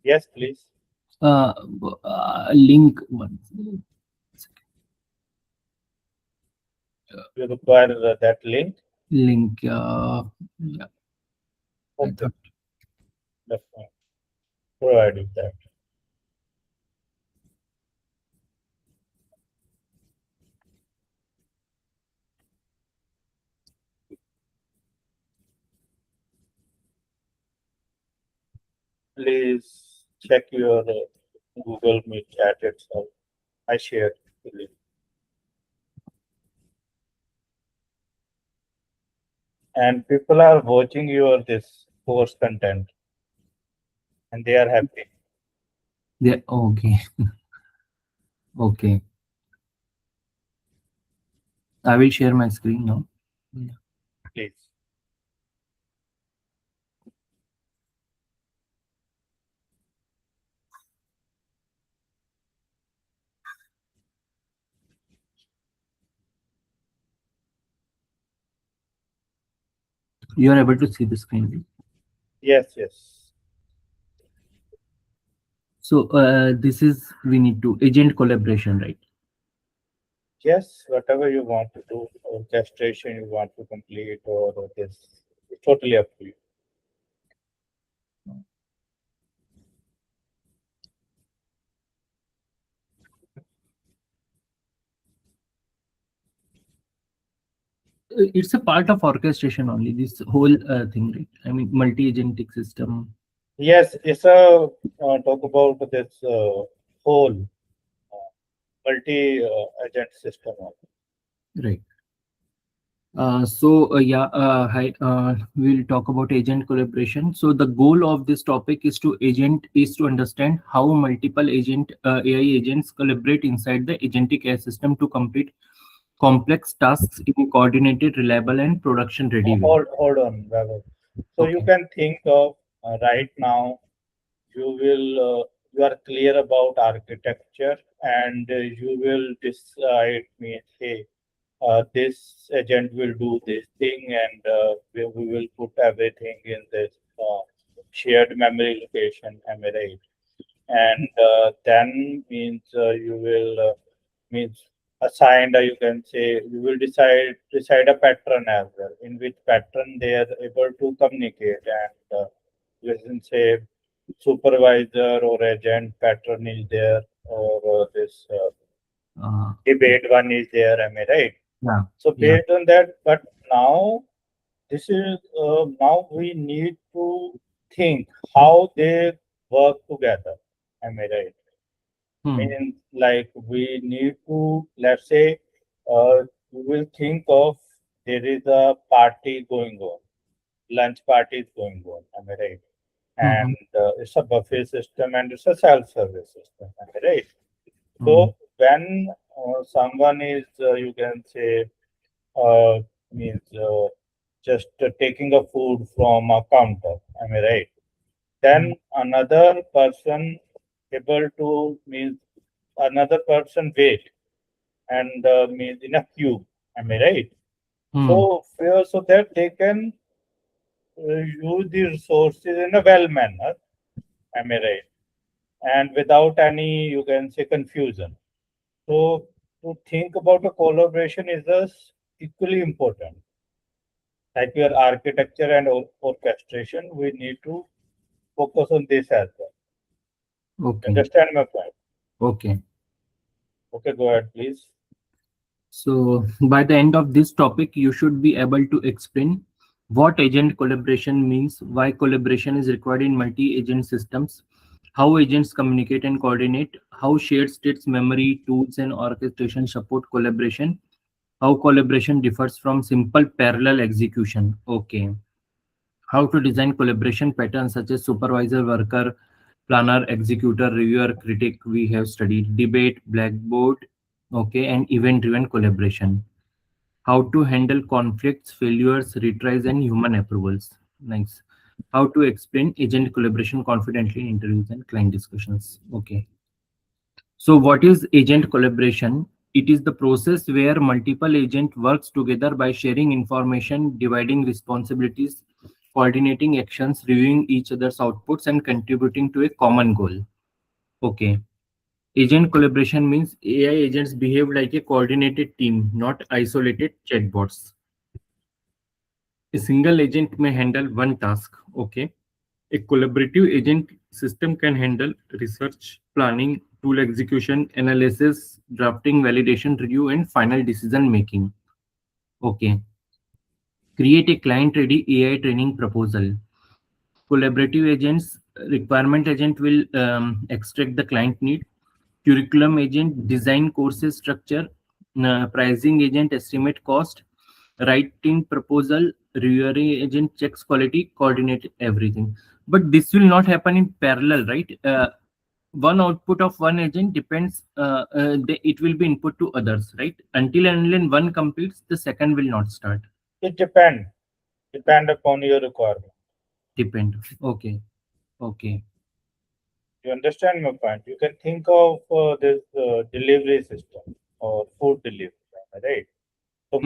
Yes, please. Link one. You require that link. Link. Yeah, I Okay, thought. that's fine. Provide you that. Please check your Google Meet chat itself. I shared the link. And people are watching your this course content and they are happy. Yeah. Okay. Okay. I will share my screen now. Yeah. Please. You are able to see the screen. Yes, yes. So this is we need to agent collaboration, right? Yes, whatever you want to do, orchestration you want to complete, or this, it's totally up to you. It's a part of orchestration only. This whole thing, right? I mean, multi-agentic system. Yes, it's a talk about this whole multi-agent system. Right. Hi. We'll talk about agent collaboration. So the goal of this topic is to understand how multiple AI agents collaborate inside the agentic AI system to complete complex tasks in a coordinated, reliable, and production-ready way. Hold on, Vaibhav. So you Okay. can think of right now you will you are clear about architecture and you will decide me hey this agent will do this thing and we will put everything in this shared memory location, am I right? And then means you will means assigned you can say you will decide a pattern as well in which pattern they are able to communicate and you can say supervisor or agent pattern is there or this Uh, debate one is there, am I right? yeah. So Yeah. based on that, but now this is now we need to think how they work together, am I right? Hmm. Means like we need to let's say we will think of there is a party going on, lunch party is going on, am I right? Hmm. And it's a buffet system and it's a self-service system, am I right? Hmm. So when someone is you can say uh, means just taking a food from a counter, am I right? Hmm. Then another person able to means another person wait and means in a queue, am I right? Hmm. So that they can use the resources in a well manner, am I right? And without any you can say confusion. So to think about a collaboration is just equally important. Like your architecture and orchestration, we need to focus on this as well. Okay. Understand my point? Okay. Okay, go ahead, please. So by the end of this topic, you should be able to explain what agent collaboration means, why collaboration is required in multi-agent systems, how agents communicate and coordinate, how shared states, memory, tools, and orchestration support collaboration, how collaboration differs from simple parallel execution. Okay. How to design collaboration patterns such as supervisor, worker, planner, executor, reviewer, critic. We have studied debate, blackboard, okay, and event-driven collaboration. How to handle conflicts, failures, retries, and human approvals. Nice. How to explain agent collaboration confidently in interviews and client discussions. Okay. So what is agent collaboration? It is the process where multiple agent works together by sharing information, dividing responsibilities, coordinating actions, reviewing each other's outputs, and contributing to a common goal. Okay. Agent collaboration means AI agents behave like a coordinated team, not isolated chatbots. A single agent may handle one task. Okay. A collaborative agent system can handle research, planning, tool execution, analysis, drafting, validation, review, and final decision making. Okay. Create a client-ready AI training proposal. Collaborative agents, requirement agent will extract the client need. Curriculum agent, design courses structure. Pricing agent, estimate cost. Writing proposal, reviewer agent checks quality, coordinate everything. But this will not happen in parallel, right? One output of one agent depends, it will be input to others, right? Until and unless one completes, the second will not start. It depend upon your requirement. Depend. Okay. Okay. You understand my point? You can think of this delivery system or food delivery, right? So Hmm.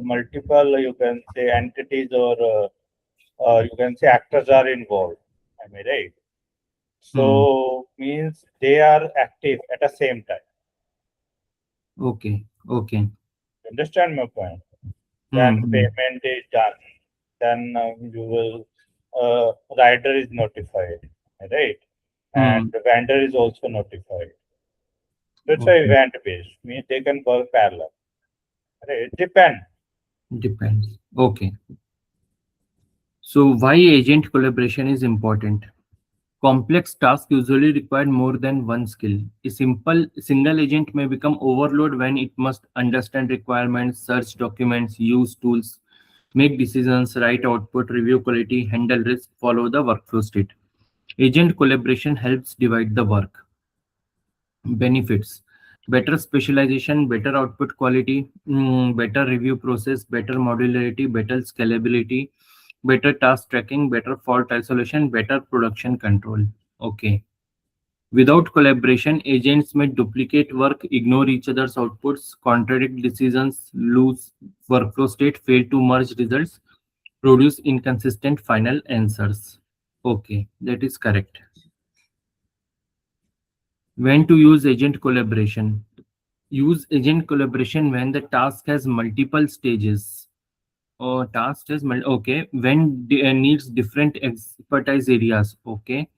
multiple, you can say entities or you can say actors are involved. Am I right? Hmm. So means they are active at the same time. Okay. Okay. You understand my point? When Hmm. Hmm. payment is done, then you will rider is notified, right? And Hmm. the vendor is also notified. That's why Okay. event based means they can work parallel. Right? It depends. Depends. Okay. So why agent collaboration is important? Complex tasks usually require more than one skill. A simple single agent may become overload when it must understand requirements, search documents, use tools, make decisions, write output, review quality, handle risk, follow the workflow state. Agent collaboration helps divide the work. Benefits: better specialization, better output quality, better review process, better modularity, better scalability, better task tracking, better fault isolation, better production control. Okay. Without collaboration, agents may duplicate work, ignore each other's outputs, contradict decisions, lose workflow state, fail to merge results, produce inconsistent final answers. Okay, that is correct. When to use agent collaboration? Use agent collaboration when the task has multiple stages. Or task has okay. When needs different expertise areas. Okay.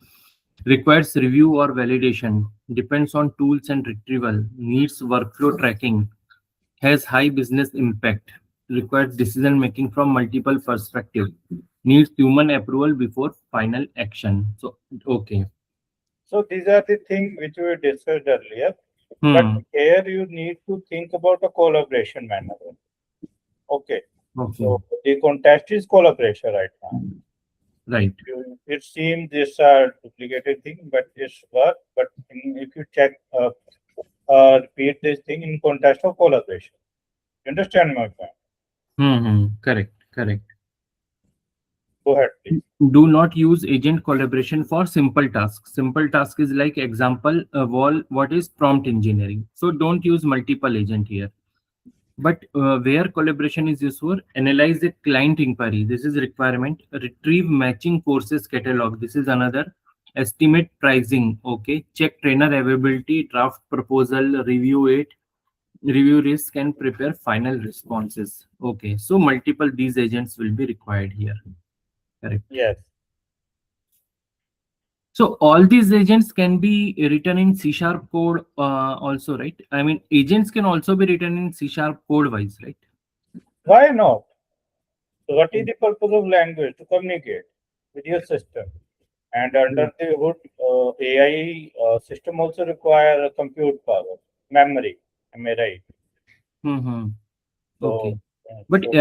Requires review or validation. Depends on tools and retrieval. Needs workflow tracking. Has high business impact. Requires decision making from multiple perspectives. Needs human approval before final action. So okay. So these are the things which we discussed earlier. But Hmm. here you need to think about a collaboration manner. Okay. Okay. So the context is collaboration right now. Right. It seems these are duplicated thing, but it's work. But if you check, repeat this thing in context of collaboration. You understand my point? Hmm. Correct. Correct. Go ahead, please. Do not use agent collaboration for simple tasks. Simple task is like example what is prompt engineering. So don't use multiple agent here. But where collaboration is useful, analyze a client inquiry. This is requirement. Retrieve matching courses catalog. This is another. Estimate pricing. Okay. Check trainer availability. Draft proposal. Review it. Review risk and prepare final responses. Okay. So multiple these agents will be required here. Correct. Yes. So all these agents can be written in C sharp code also, right? I mean, agents can also be written in C sharp code wise, right? Why not? So what is the purpose of language? To communicate with your system. And under the hood, AI system also require compute power, memory. Am I right? Mm-hmm. So, Okay. uh, But so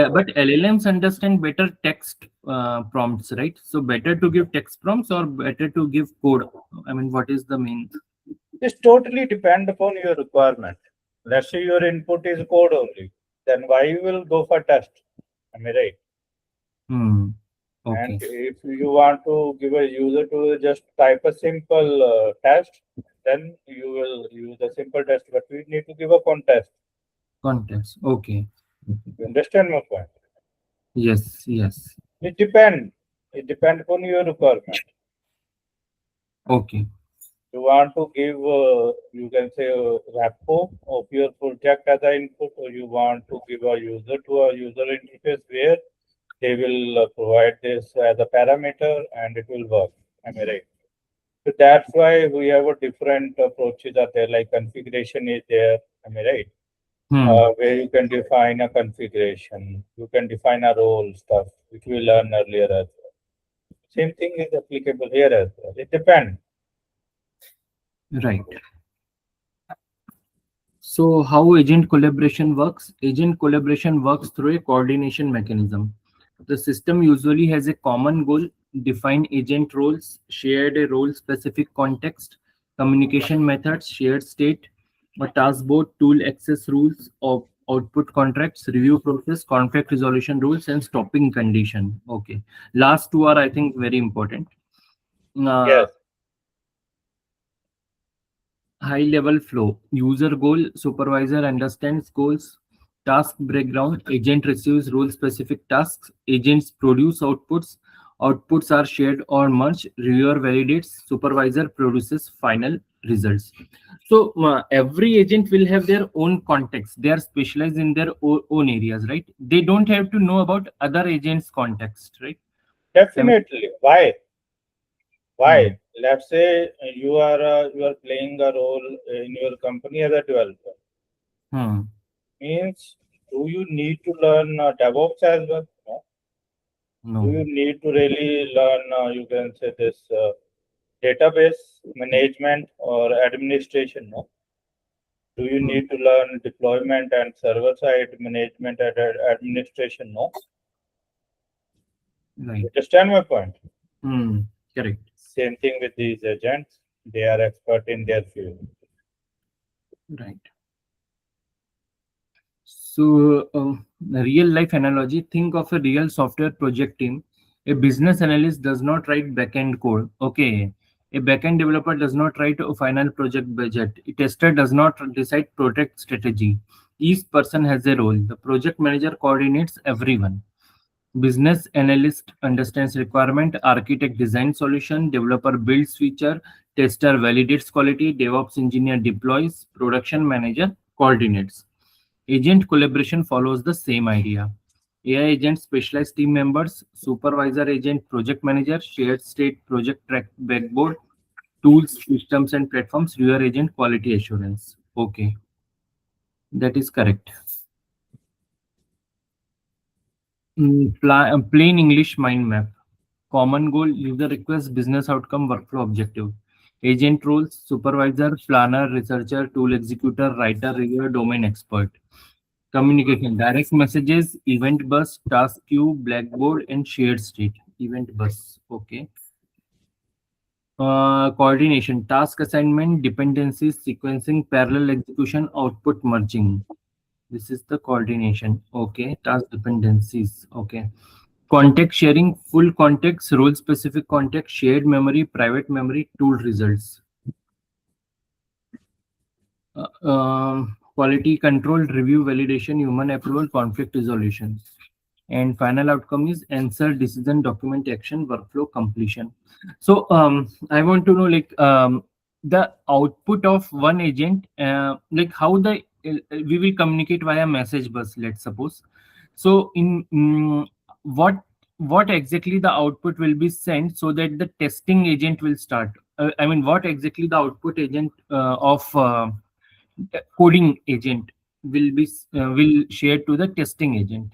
LLMs understand better text prompts, right? So better to give text prompts or better to give code? I mean, what is the main? this totally depend upon your requirement. Let's say your input is code only, then why you will go for test? Am I right? Hmm. And Okay. if you want to give a user to just type a simple test, then you will use a simple test, but we need to give a context. Context. Okay. You understand my point? Yes. Yes. It depends. It depends on your requirement. Okay. You want to give, you can say, a repo of your project as an input, or you want to give a user to a user interface where they will provide this as a parameter and it will work. Am I right? So that's why we have a different approaches are there, like configuration is there. Am I right? Hmm. Where you can define a configuration, you can define a role stuff, which we learned earlier as well. Same thing is applicable here as well. It depends. Right. So how agent collaboration works? Agent collaboration works through a coordination mechanism. The system usually has a common goal, define agent roles, shared a role-specific context, communication methods, shared state, a task board, tool access rules, of output contracts, review process, conflict resolution rules, and stopping condition. Okay. Last two are, I think, very important. Uh, Yes, High level flow, user goal, supervisor understands goals, task breakdown, agent receives role specific tasks, agents produce outputs, outputs are shared or merged, reviewer validates, supervisor produces final results. So every agent will have their own context. They are specialized in their own areas, right? They don't have to know about other agents context, right? I mean, definitely. Why? hmm, Why? Let's say you are playing a role in your company as a developer. hmm, Means, do you need to learn DevOps as well? No. Do no, you need to really learn? You can say this database management or administration? No. Do you hmm, need to learn deployment and server side management and administration? No. right, You understand my point? hmm, correct, Same thing with these agents. They are expert in their field. right. So, a real life analogy, think of a real software project team. A business analyst does not write backend code. Okay. A backend developer does not write a final project budget. A tester does not decide project strategy. Each person has a role. The project manager coordinates everyone. Business analyst understands requirement, architect design solution, developer builds feature, tester validates quality, DevOps engineer deploys, production manager coordinates. Agent collaboration follows the same idea. AI agent specialized team members, supervisor agent project manager, shared state project track backboard, tools, systems and platforms, reviewer agent quality assurance. Okay, that is correct. Plain English mind map. Common goal, user request, business outcome, workflow objective. Agent roles, supervisor, planner, researcher, tool executor, writer, reviewer, domain expert. Communication, direct messages, event bus, task queue, blackboard, and shared state. Event bus. Okay. Coordination, task assignment, dependencies, sequencing, parallel execution, output merging. This is the coordination. Okay. Task dependencies. Okay. Context sharing, full context, role specific context, shared memory, private memory, tool results. Quality control, review, validation, human approval, conflict resolution. And final outcome is answer, decision, document, action, workflow, completion. So I want to know like the output of one agent, like how the we will communicate via message bus, let's suppose. So in what exactly the output will be sent so that the testing agent will start. I mean, what exactly the output agent of coding agent will share to the testing agent.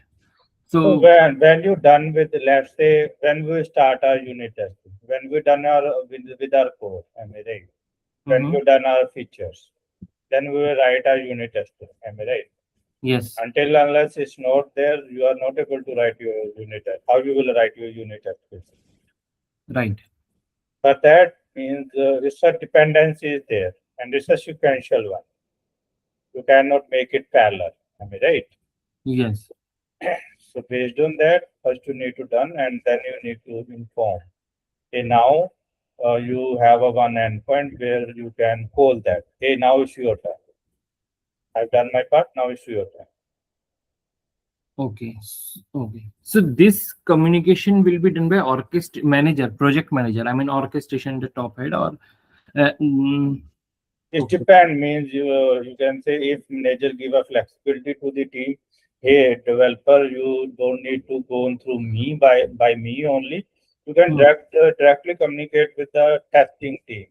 So So, when you done with, let's say, when we start our unit testing, when we done our with our code, am I right? When mhm, we done our features, then we will write our unit testing, am I right? yes, Until unless it's not there, you are not able to write your unit test. How you will write your unit test? right. But that means research dependency is there, and it's a sequential one. You cannot make it parallel, am I right? Yes, So based on that, first you need to done, and then you need to inform. Okay, now you have a one endpoint where you can call that. Hey, now it's your turn. I've done my part. Now it's your turn. Okay. Okay. So this communication will be done by manager, project manager. I mean, orchestration, the top head, or uh, mm, It okay. depend means you can say if manager give a flexibility to the team. Hey, developer, you don't need to go through me by me only. You can Hmm. directly communicate with the testing team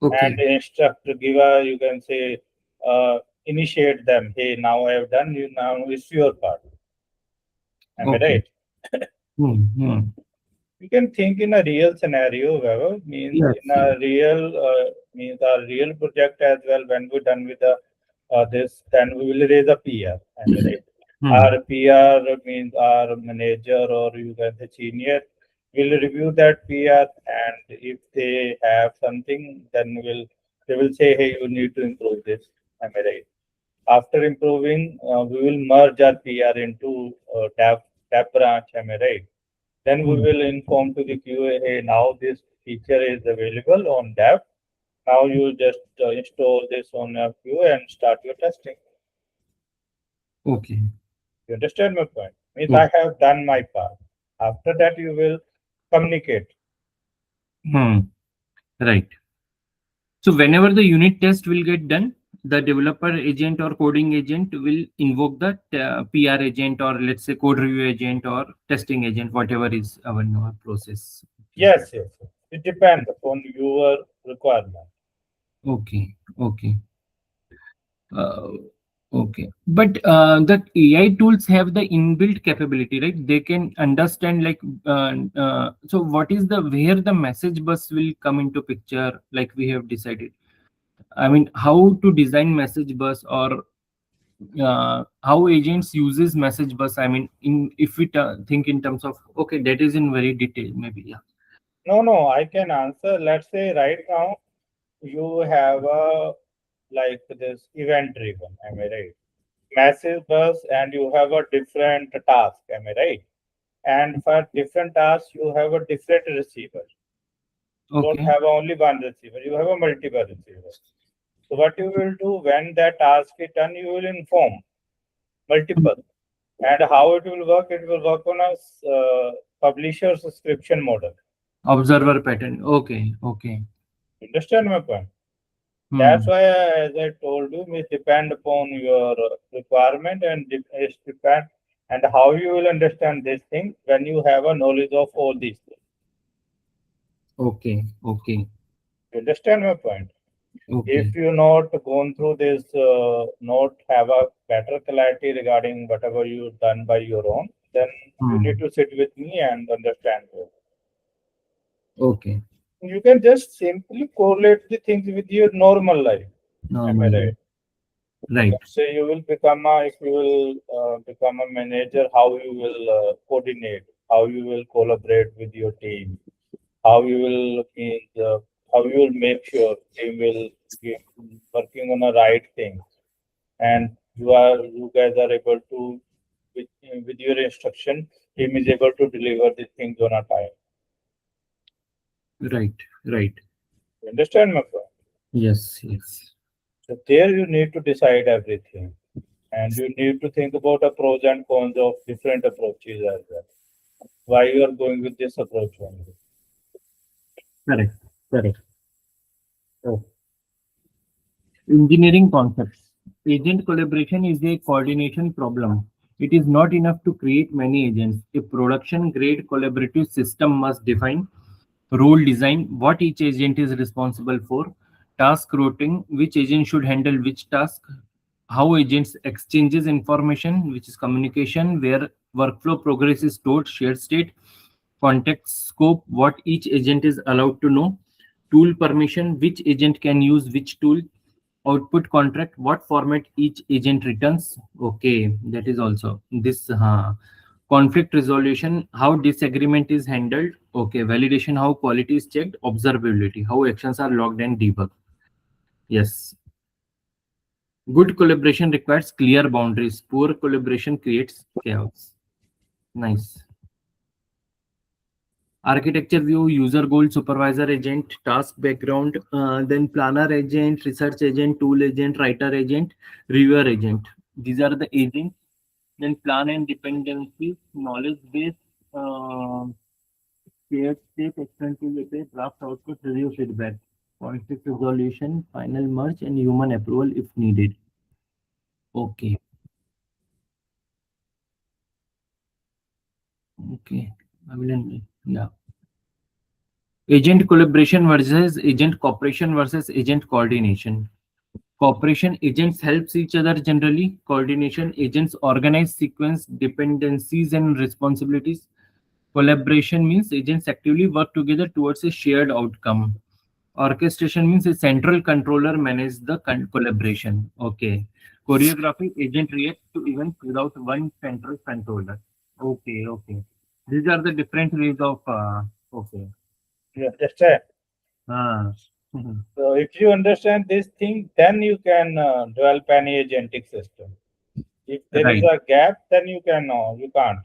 and Okay. instruct give a you can say initiate them. Hey, now I have done. You now it's your part. Am I Okay. right? Hmm. Hmm. You can think in a real scenario, however, means Yes. in a real means a real project as well. When we're done with the this, then we will raise a PR. Am I right? Hmm. Our PR means our manager or you can say senior will review that PR, and if they have something, then they will say, hey, you need to improve this. Am I right? After improving, we will merge our PR into tab branch. Am I right? Then we Hmm. will inform to the QA, hey, now this feature is available on dev. Now you just install this on your QA and start your testing. Okay. You understand my point? Means I Okay. have done my part. After that, you will communicate. Hmm. Right. So whenever the unit test will get done, the developer agent or coding agent will invoke the PR agent, or let's say code review agent or testing agent, whatever is our process. Okay. Yes, yes, yes. It depends upon your requirement. Okay. Okay. Uh, okay. But the AI tools have the inbuilt capability, right? They can understand like so what is the where the message bus will come into picture, like we have decided. I mean, how to design message bus, or how agents uses message bus. I mean, in if we think in terms of, okay, that is in very detail, maybe. Yeah. No, no, I can answer. Let's say right now you have a like this event driven. Am I right? Massive bus and you have a different task. Am I right? And for different tasks, you have a different receiver. You don't Okay. have only one receiver, you have a multiple receiver. So what you will do when that task is done, you will inform multiple. And how it will work? It will work on a publisher subscription model. Observer pattern. Okay. Okay. Understand my point? That's Hmm. why, as I told you, it depend upon your requirement and it depend and how you will understand this thing when you have a knowledge of all these things. Okay. Okay. You understand my point? If Okay. you not gone through this, not have a better clarity regarding whatever you done by your own, then you need Hmm. to sit with me and understand it. Okay. You can just simply correlate the things with your normal life. Am I Normally. right? Right. Let's say you will become a, if you will become a manager, how you will coordinate, how you will collaborate with your team, how you will how you will make sure team will be working on the right thing, and you guys are able to with, with your instruction, team is able to deliver the things on a time. Right. Right. You understand my point? Yes. Yes. So there you need to decide everything, and you need to think about the pros and cons of different approaches as well. Why you are going with this approach only? Correct. Correct. Oh. Engineering concepts. Agent collaboration is a coordination problem. It is not enough to create many agents. A production grade collaborative system must define role design, what each agent is responsible for, task routing, which agent should handle which task, how agents exchanges information, which is communication, where workflow progress is stored, shared state, context scope, what each agent is allowed to know, tool permission, which agent can use which tool, output contract, what format each agent returns. Okay, that is also this. Conflict resolution, how disagreement is handled. Okay, validation, how quality is checked. Observability, how actions are logged and debugged. Yes. Good collaboration requires clear boundaries. Poor collaboration creates chaos. Nice. Architecture view, user goal, supervisor agent, task background, then planner agent, research agent, tool agent, writer agent, reviewer agent. These are the agents. Then plan and dependencies, knowledge base, uh, shared state, external API, draft output, review feedback, conflict resolution, final merge, and human approval if needed. Okay, okay. I will end. Yeah. Agent collaboration versus agent cooperation versus agent coordination. Cooperation agents helps each other generally. Coordination agents organize sequence dependencies and responsibilities. Collaboration means agents actively work together towards a shared outcome. Orchestration means a central controller manages the collaboration. Okay. Choreography agent reacts to events without one central controller. Okay, okay. These are the different ways of okay. You understand? Ah. So if you understand this thing, then you can develop any agentic system. If there is Right. a gap, then you can you can't.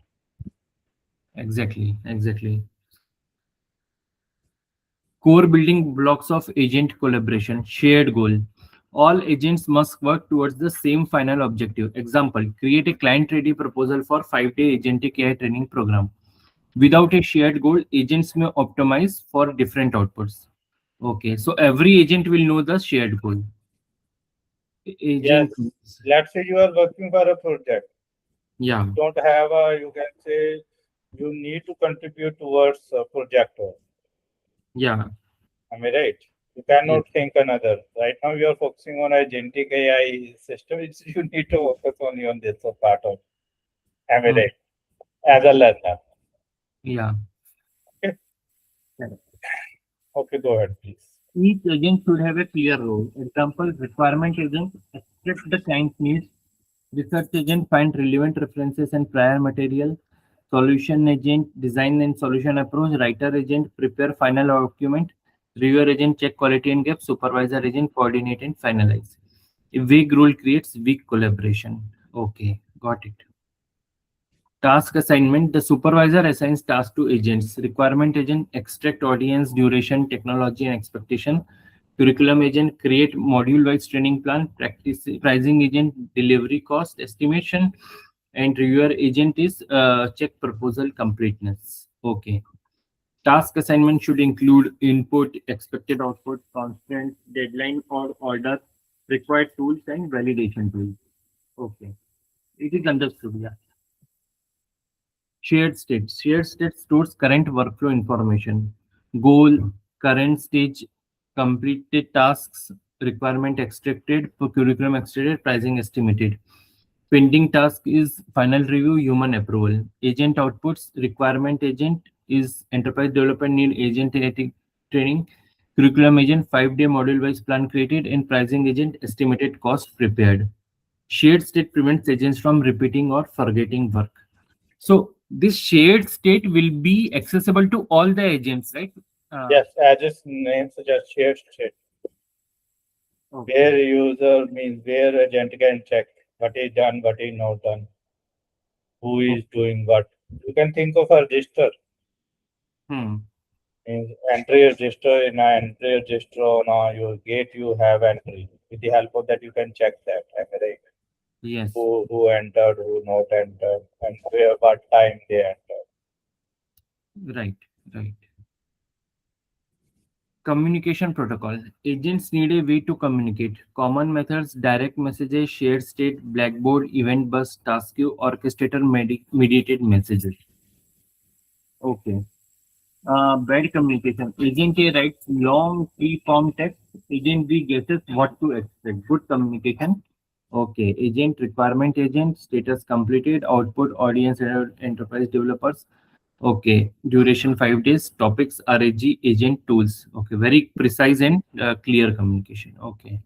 Exactly. Exactly. Core building blocks of agent collaboration. Shared goal. All agents must work towards the same final objective. Example, create a client-ready proposal for 5-day agentic AI training program. Without a shared goal, agents may optimize for different outputs. Okay, so every agent will know the shared goal. Yes. Agent, Let's say you are working for a project. yeah, You don't have a, you can say, you need to contribute towards a projector. yeah, Am I right? You yes, cannot think another. Right now, you are focusing on agentic AI system. It's, you need to focus only on this part of. Am I mm, right? As a learner. yeah. Okay. Correct. Okay. Go ahead, please. Each agent should have a clear role. Example, requirement agent extract the client needs. Research agent find relevant references and prior material. Solution agent design and solution approach. Writer agent prepare final document. Reviewer agent check quality and gaps. Supervisor agent coordinate and finalize. A vague rule creates weak collaboration. Okay, got it. Task assignment. The supervisor assigns tasks to agents. Requirement agent extract audience, duration, technology, and expectation. Curriculum agent create module-wise training plan. Practice pricing agent delivery cost estimation, and reviewer agent is check proposal completeness. Okay. Task assignment should include input, expected output, constraint, deadline or order, required tools, and validation tools. Okay. It is understood. Yeah. Shared state. Shared state stores current workflow information, goal, current stage, completed tasks, requirement extracted, curriculum extracted, pricing estimated. Pending task is final review, human approval. Agent outputs, requirement agent is enterprise development need agent training. Curriculum agent, 5-day module-wise plan created, and pricing agent, estimated cost prepared. Shared state prevents agents from repeating or forgetting work. So this shared state will be accessible to all the agents, right? Uh, Yes, as its name suggests, shared state. Where okay. user means where agent can check what is done, what is not done, who is Okay. doing what. You can think of a register. Hmm. Means entry register in an entry register on your gate you have entry. With the help of that you can check that. Am I right? Yes. Who entered, who not entered, and where what time they entered. Right. Right. Communication protocol. Agents need a way to communicate. Common methods: direct messages, shared state, Blackboard, event bus, task queue, orchestrator, mediated messages. Okay. Bad communication. Agent A writes long free-form text. Agent B guesses what to expect. Good communication. Okay. Agent, requirement agent, status completed, output, audience, and enterprise developers. Okay. Duration 5 days. Topics, RAG, agent tools. Okay. Very precise and clear communication. Okay.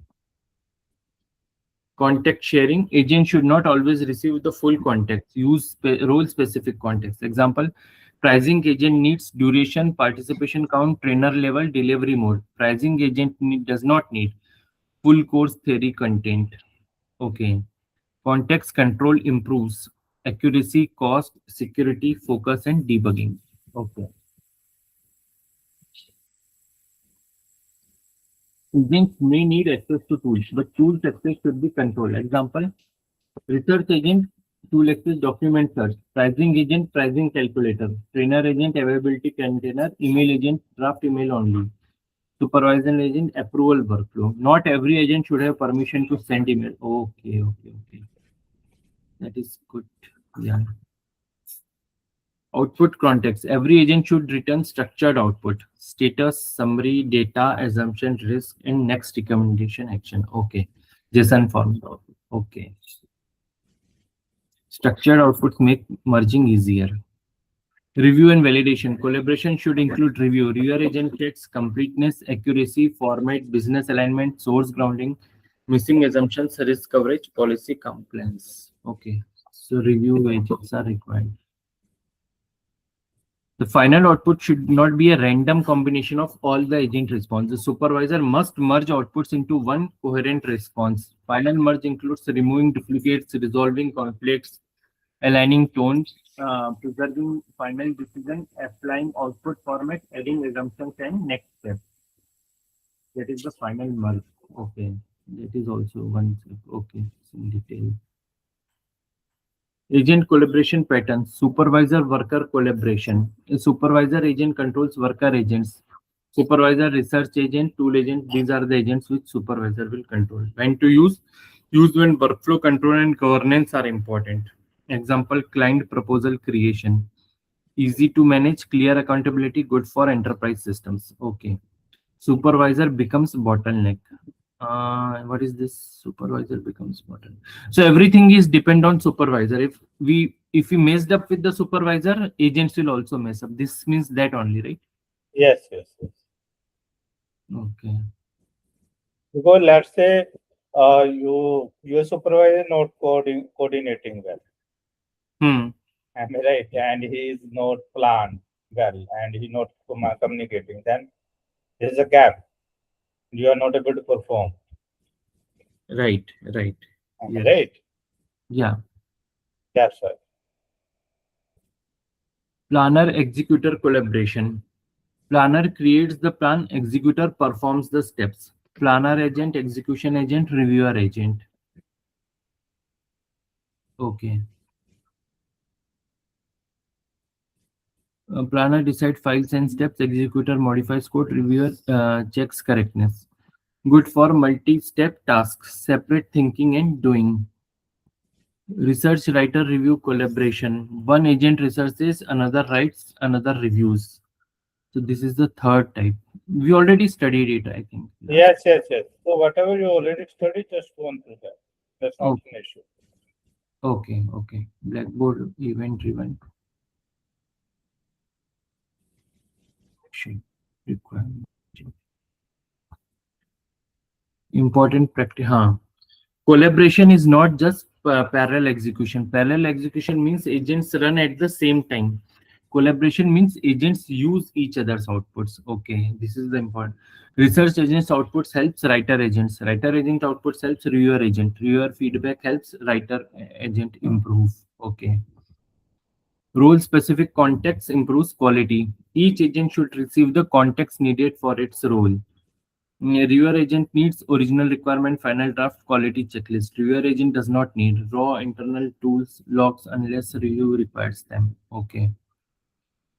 Context sharing. Agent should not always receive the full context. Use role specific context. Example, pricing agent needs duration, participation count, trainer level, delivery mode. Pricing agent does not need full course theory content. Okay. Context control improves accuracy, cost, security, focus, and debugging. Okay. Agents may need access to tools, but tools access should be controlled. Example, research agent Tool access, document search, pricing agent, pricing calculator, trainer agent, availability container, email agent, draft email only, supervisor agent, approval workflow. Not every agent should have permission to send email. Okay, okay, okay. That is good. Yeah. Output context. Every agent should return structured output, status, summary, data, assumption, risk, and next recommendation action. Okay. JSON format output. Okay. Structured outputs make merging easier. Review and validation. Collaboration should include review. Reviewer agent checks completeness, accuracy, format, business alignment, source grounding, missing assumptions, risk coverage, policy compliance. Okay. So review agents are required. The final output should not be a random combination of all the agent responses. The supervisor must merge outputs into one coherent response. Final merge includes removing duplicates, resolving conflicts, aligning tones, preserving final decision, applying output format, adding assumptions, and next step. That is the final merge. Okay. That is also one step. Okay. In detail. Agent collaboration patterns, supervisor worker collaboration. A supervisor agent controls worker agents. Supervisor research agent, tool agent, these are the agents which supervisor will control. When to use? Use when workflow control and governance are important. Example, client proposal creation. Easy to manage, clear accountability, good for enterprise systems. Okay. Supervisor becomes bottleneck. What is this? Supervisor becomes bottleneck. So everything is depend on supervisor. If we messed up with the supervisor, agents will also mess up. This means that only, right? Yes, yes, yes. Okay. Because let's say your supervisor not coordinating well. Am I right? And he is not planned well, and he not communicating. Then there is a gap. You are not able to perform. Right, right. Am I Yes. right? Yeah. That's right. Planner executor collaboration. Planner creates the plan, executor performs the steps. Planner agent, execution agent, reviewer agent. Okay. Planner decides files and steps, executor modifies code, reviewer checks correctness. Good for multi-step tasks, separate thinking and doing. Research writer review collaboration. One agent researches, another writes, another reviews. So this is the third type. We already studied it, I think. Yes, yes, yes. So whatever you already studied, just go on through that. That's not Okay, an issue. okay, okay. Blackboard event driven requirement. Important practice. Collaboration is not just parallel execution. Parallel execution means agents run at the same time. Collaboration means agents use each other's outputs. Okay, this is the important. Research agents outputs helps writer agents. Writer agent outputs helps reviewer agent. Reviewer feedback helps writer agent improve. Okay. Role specific context improves quality. Each agent should receive the context needed for its role. Reviewer agent needs original requirement, final draft, quality checklist. Reviewer agent does not need raw internal tools, logs unless review requires them. Okay.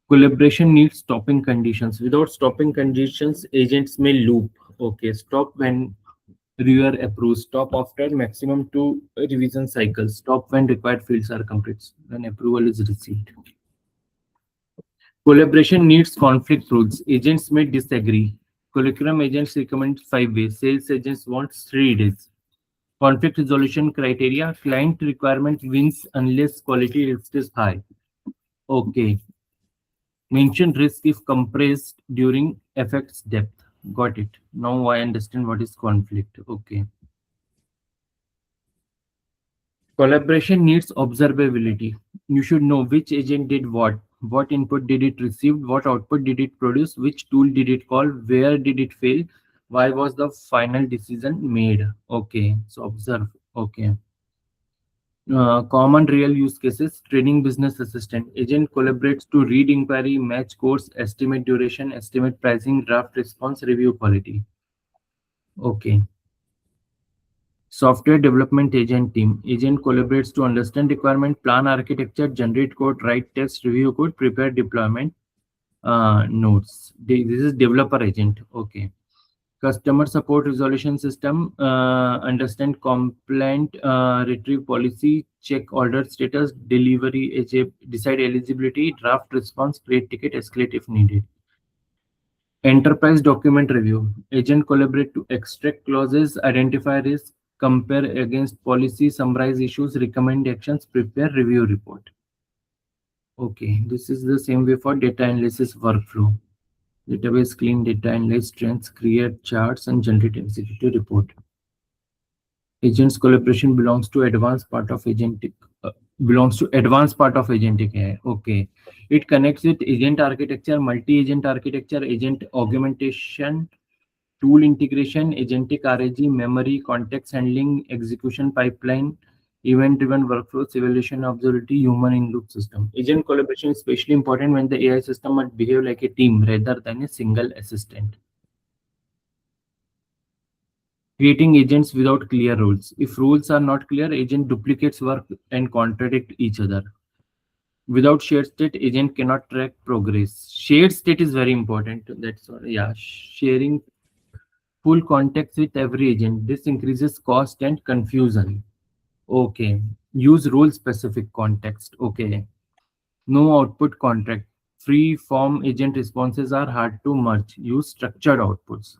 Collaboration needs stopping conditions. Without stopping conditions, agents may loop. Okay. Stop when reviewer approves. Stop after maximum 2 revision cycles. Stop when required fields are complete. When approval is received. Collaboration needs conflict rules. Agents may disagree. Curriculum agents recommend 5 days. Sales agents want 3 days. Conflict resolution criteria. Client requirement wins unless quality risk is high. Okay. Mention risk if compressed during affects depth. Got it. Now I understand what is conflict. Okay. Collaboration needs observability. You should know which agent did what input did it receive, what output did it produce, which tool did it call, where did it fail, why was the final decision made. Okay, so observe. Okay. Common real use cases, training business assistant. Agent collaborates to read inquiry, match course, estimate duration, estimate pricing, draft response, review quality. Okay. Software development agent team. Agent collaborates to understand requirement, plan architecture, generate code, write test, review code, prepare deployment notes. This is developer agent. Okay. Customer support resolution system. Understand complaint, retrieve policy, check order status, delivery, decide eligibility, draft response, create ticket, escalate if needed. Enterprise document review. Agent collaborate to extract clauses, identify risks, compare against policy, summarize issues, recommend actions, prepare review report. Okay, this is the same way for data analysis workflow. Database clean data, analyze trends, create charts, and generate executive report. Agents collaboration belongs to advanced part of agentic AI. Okay, it connects with agent architecture, multi-agent architecture, agent augmentation, tool integration, agentic RAG, memory, context handling, execution pipeline, event-driven workflows, evaluation observability, human-in-loop system. Agent collaboration is especially important when the AI system must behave like a team rather than a single assistant. Creating agents without clear rules. If rules are not clear, agent duplicates work and contradict each other. Without shared state, agent cannot track progress. Shared state is very important. That's all. Yeah, sharing full context with every agent. This increases cost and confusion. Okay. Use role specific context. Okay. No output contract. Free form agent responses are hard to merge. Use structured outputs.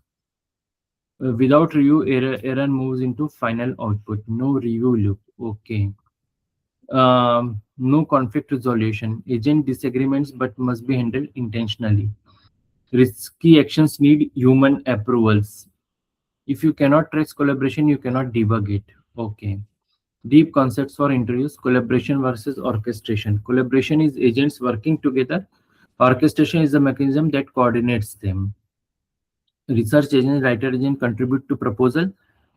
Without review, error moves into final output. No review loop. Okay. No conflict resolution. Agent disagreements but must be handled intentionally. Risky actions need human approvals. If you cannot trace collaboration, you cannot debug it. Okay. Deep concepts for interviews, collaboration versus orchestration. Collaboration is agents working together. Orchestration is the mechanism that coordinates them. Research agent, writer agent contribute to proposal.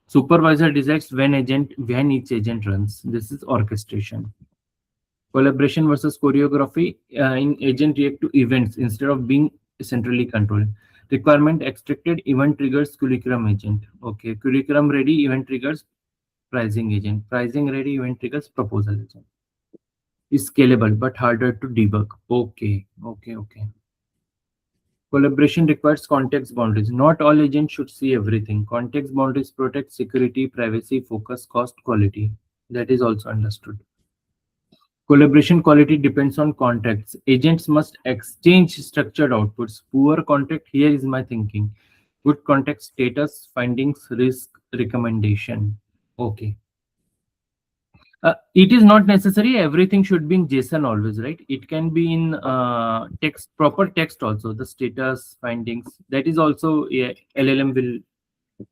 Supervisor decides when each agent runs. This is orchestration. Collaboration versus choreography. In agent react to events instead of being centrally controlled. Requirement extracted, event triggers curriculum agent. Okay, curriculum ready, event triggers pricing agent. Pricing ready, event triggers proposal agent. Is scalable but harder to debug. Okay. Collaboration requires context boundaries. Not all agents should see everything. Context boundaries protect security, privacy, focus, cost, quality. That is also understood. Collaboration quality depends on contexts. Agents must exchange structured outputs. Poor context, here is my thinking. Good context, status, findings, risk, recommendation. Okay. It is not necessary everything should be in JSON always, right? It can be in text, proper text also, the status, findings. That is also, yeah, LLM will.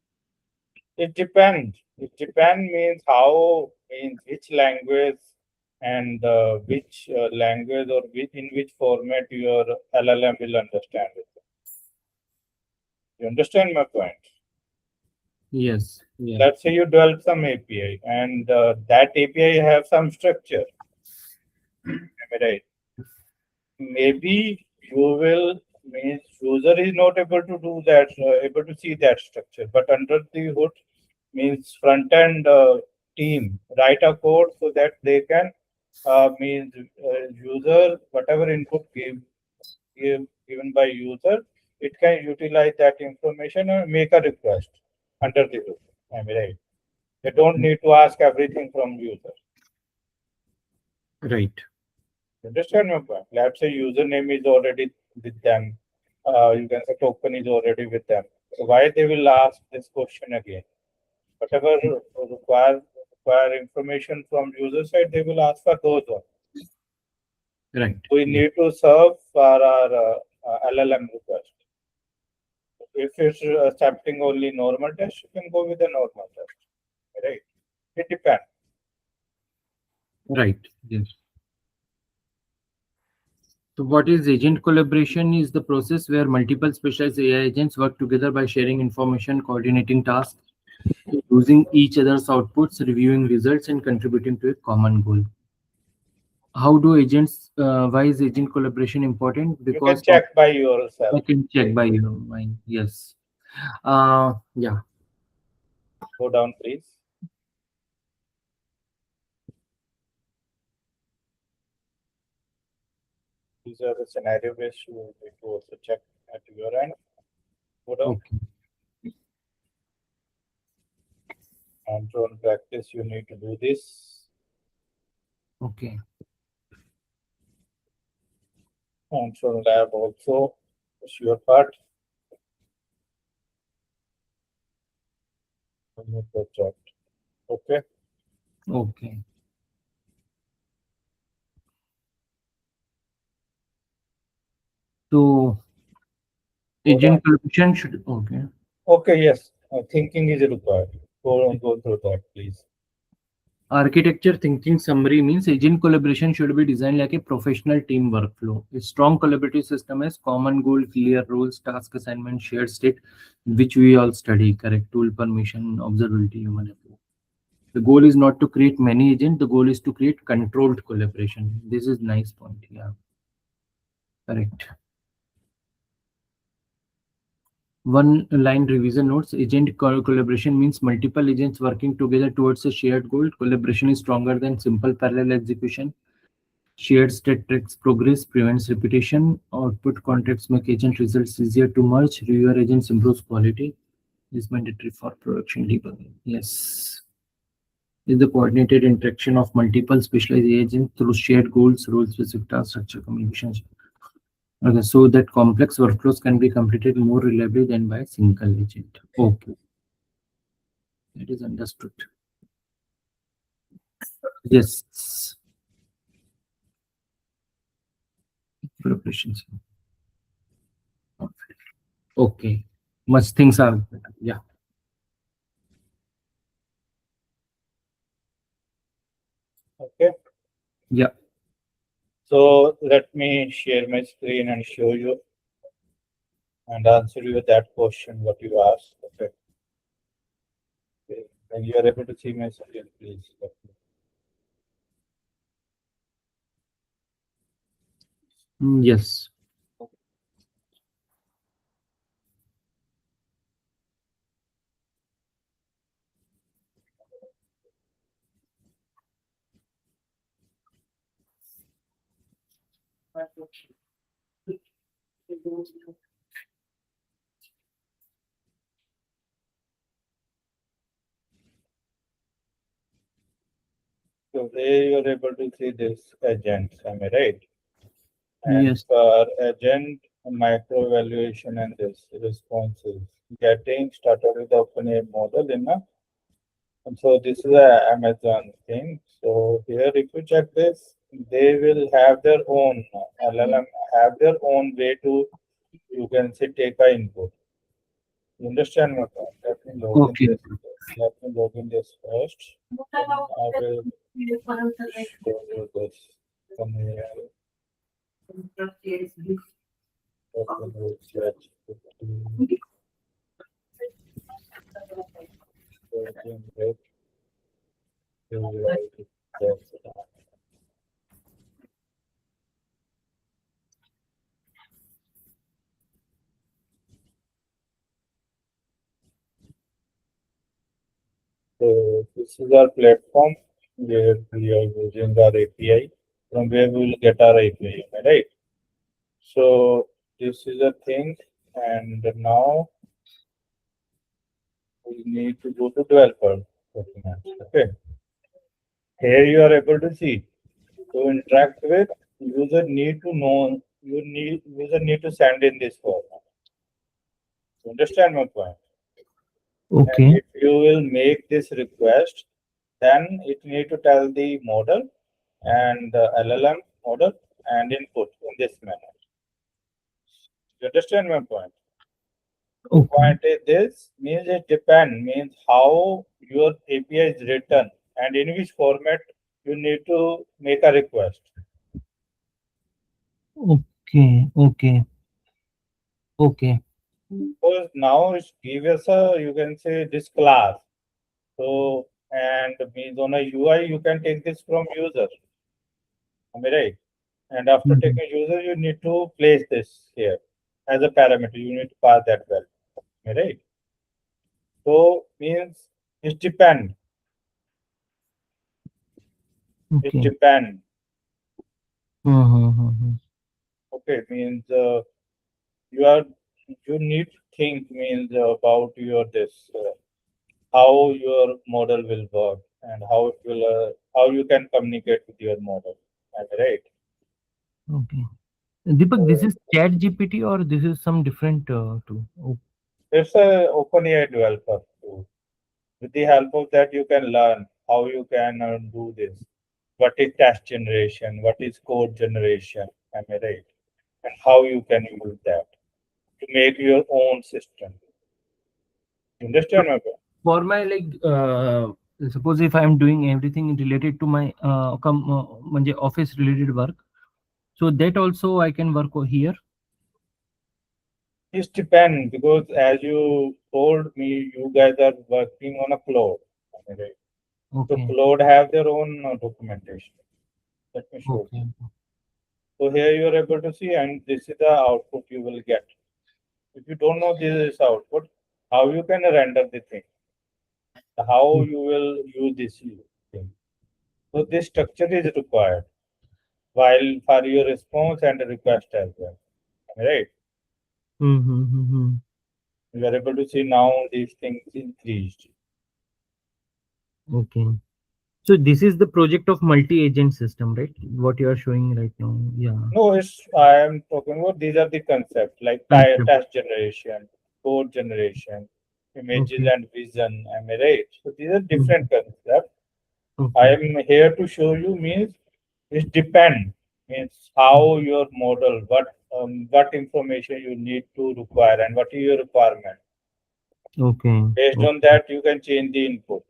It depends. It depend means how, means which language and which language or in which format your LLM will understand it. You understand my point? Yes. Yeah. Let's say you develop some API and that API have some structure. Am I right? Maybe you will, means user is not able to do that, able to see that structure, but under the hood means front end team write a code so that they can means user whatever input given by user, it can utilize that information and make a request under the hood. Am I right? They don't need to ask everything from user. Right. Understand my point? Let's say username is already with them. You can say token is already with them. So why they will ask this question again? Whatever require information from user side, they will ask for those ones. Right. We Yeah. need to serve for our LLM request. If it's accepting only normal test, you can go with the normal test. Right? It depends. Right. Yes. So what is agent collaboration is the process where multiple specialized AI agents work together by sharing information, coordinating tasks, using each other's outputs, reviewing results, and contributing to a common goal. How do agents, why is agent collaboration important? You can Because of, check by I yourself. can check Right? by mind. Yes. Yeah. Go down, please. These are the scenario based you will need to also check at your end. Okay. And on practice, you need to do this. Okay. And on lab also, it's your part. On your project. Okay. Okay. So Hold on. agent collaboration should, okay. Okay, yes. Thinking is required. Go through that, please. Architecture thinking summary means agent collaboration should be designed like a professional team workflow. A strong collaborative system has common goal, clear roles, task assignment, shared state, which we all study, correct? Tool permission, observability, human approval. The goal is not to create many agents, the goal is to create controlled collaboration. This is nice point. Yeah, correct. One line revision notes agent collaboration means multiple agents working together towards a shared goal. Collaboration is stronger than simple parallel execution. Shared state tracks progress, prevents repetition. Output contracts make agent results easier to merge. Reviewer agents improves quality. Is mandatory for production debugging. Yes. Is the coordinated interaction of multiple specialized agents through shared goals, role-specific task structure communications. Okay, so that complex workflows can be completed more reliably than by a single agent. Okay, that is understood. Yes. Preparations. Okay. Much things are. Yeah. Okay. Yeah. So let me share my screen and show you and answer you that question what you asked. Okay. Okay. When you are able to see my screen, please. Let me. Yes. So there you are able to see this agents, am I right? And Yes. for agent micro evaluation and this responses, getting started with open a model in a and so this is a Amazon thing. So here if you check this, they will have their own LLM have their own way to you can say take a input. You understand what let me log in Okay. this let me log in this first. I will show you this from here. Open with ChatGPT, working with UI, that's it. So this is our platform where we are using our API from where we will get our API, right? So this is a thing, and now we need to go to developer documents. Okay, here you are able to see to interact with user need to know user need to send in this form. Understand my point? And Okay. if you will make this request, then it need to tell the model and the LLM model and input in this manner. You understand my point? The Okay. point is this means it depends means how your API is written and in which format you need to make a request. Okay. Okay. Okay. Because now it gives us a you can say this class. So and means on a UI you can take this from user. Am I right? And after Mhm. taking user, you need to place this here as a parameter. You need to pass that well, right? So means it depend. It Okay. depend. Mm-hmm. Okay, means you are you need to think means about your this how your model will work and how it will how you can communicate with your model. Am I right? Okay. Deepak, this So is Chat GPT or this is some different tool? Oh, it's a OpenAI developer tool. With the help of that, you can learn how you can do this. What is task generation? What is code generation? Am I right? And how you can use that to make your own system. You so understand my point? for my like, suppose if I am doing everything related to my म्हणजे office related work, so that also I can work here. It depends because as you told me, you guys are working on a cloud. Am I right? So Okay. cloud have their own documentation. Let me show you. Okay. So here you are able to see, and this is the output you will get. If you don't know this is output, how you can render the thing, how Mm. you will use this thing. So this structure is required while for your response and request as well. Right? Mm-hmm. You are able to see now these things increased. Okay. So this is the project of multi-agent system, right? What you are showing right now. Yeah. No, it's I am talking about these are the concepts like Concept. task generation, code generation, images Okay. and vision. Am I right? So these are Mhm. different concepts. I Okay. am here to show you means it depends means how your model what information you need to require and what is your requirement. Okay. Based on Okay. that, you can change the input.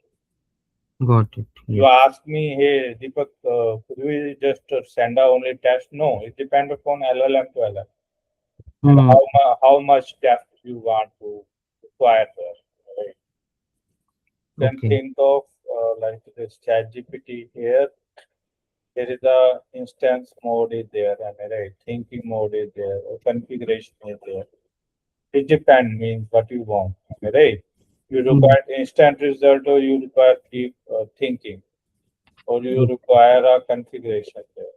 Got it. You Yes. ask me, hey Deepak, could we just send out only test? No, it depends upon LLM to LLM and Hmm. how much depth you want to require there. Right? You can Okay. think of like this chat GPT here. There is a instance mode is there, am I right? Thinking mode is there, or configuration is there. It depends means what you want, am I right? You Hmm. require instant result or you require deep thinking or you O- require a configuration there.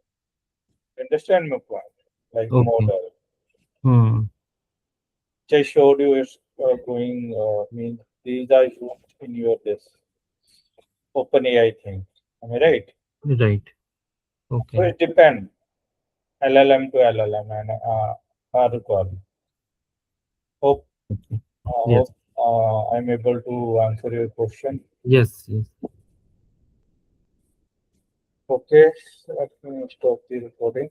Understand my point? Like Okay. model. Hmm. Which I showed you is going means these are used in your this OpenAI thing. Am I right? Right. So Okay. it depends LLM to LLM and our requirement. Hope Okay. Yes. hope I'm able to answer your question. Yes. Yes. Okay, let me stop the recording.